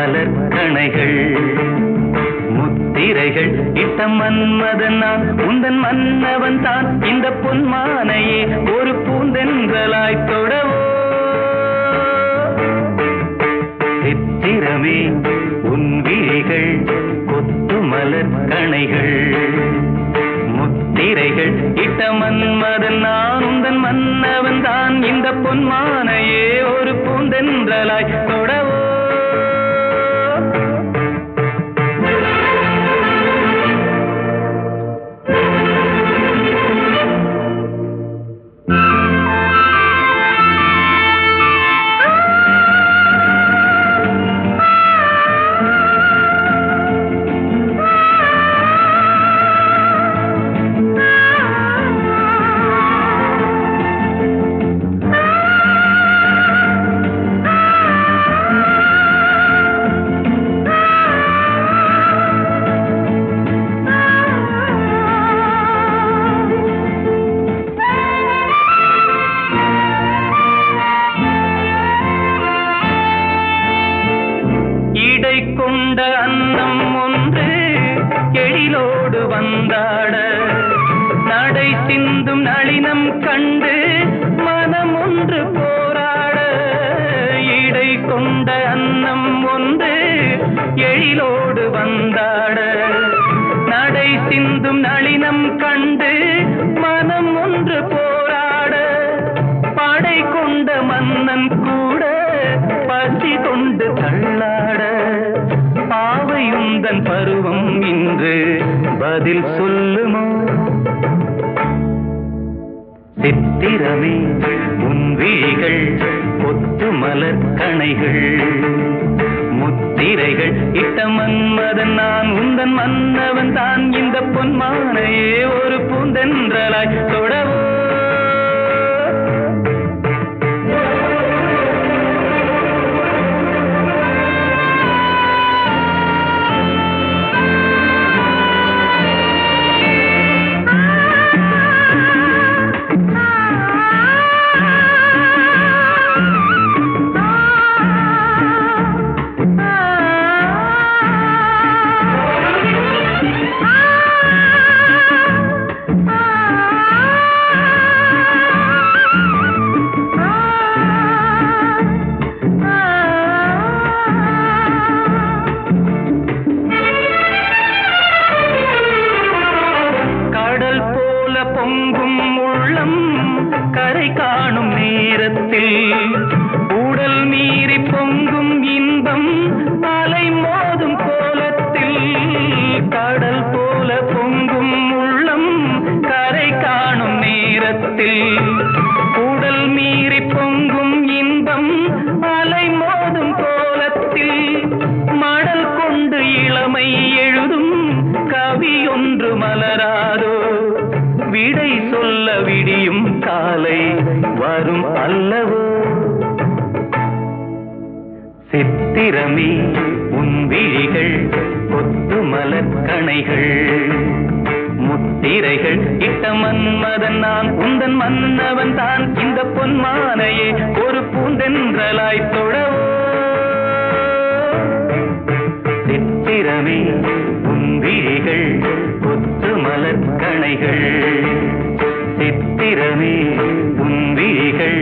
மலர் கணைகள் முத்திரைகள் இட்ட மன்மதன் நான் உந்தன் மன்னவன் தான் இந்த பொன்மானையே ஒரு பூந்தென்றலாய் தொடவோ சித்திரமே உன் விழிகள் கொத்து மலர் கணைகள் முத்திரைகள் இட்ட மன்மதன் நான் உந்தன் மன்னவன் தான் இந்த பொன்மானையே ஒரு பூந்தென்றலாய் தொடவோ கொண்ட அன்னம் ஒன்று எழிலோடு வந்தாட நடை சிந்தும் நளினம் கண்டு மனம் ஒன்று போராட இடை கொண்ட அன்னம் ஒன்று எழிலோடு வந்தாட நடை சிந்தும் நளினம் கண்டு மனம் ஒன்று போராட படை கொண்ட மன்னன் கூட பசி கொண்டு தள்ளாட பாவையுந்தன் பருவம் இன்று பதில் சொல்லுமோ சித்திரமே உன் விழிகள் கொத்து மலர் கணைகள் முத்திரைகள் இட்ட மன்மதன் நான் உந்தன் மன்னவன் தான் இந்த பொன்மானையே ஒரு பூந்தென்றலாய் தொடவோ பொங்கும் உள்ளம் கரை காணும் நேரத்தில் உடல் மீறி பொங்கும் இன்பம் அலை மோதும் கோலத்தில் கடல் போல பொங்கும் உள்ளம் கரை காணும் நேரத்தில் உடல் மீறி பொங்கும் இன்பம் அலை மோதும் கோலத்தில் மடல் கொண்டு இளமை எழுதும் கவி ஒன்று மலராதோ விடை சொல்ல விடியும் காலை வரும் அல்லவோ சித்திரமே உன் விழிகள் கொத்து மலர் கணைகள் முத்திரைகள் இட்ட மன்மதன் நான் உந்தன் மன்னவன் தான் இந்த பொன்மானையே ஒரு பூந்தென்றலாய் தொடவோ சித்திரமே உன் விழிகள் கொத்து மலர் கணைகள் சித்திரமே உன் விழிகள்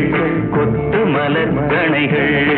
கொத்து மலர் கணைகள்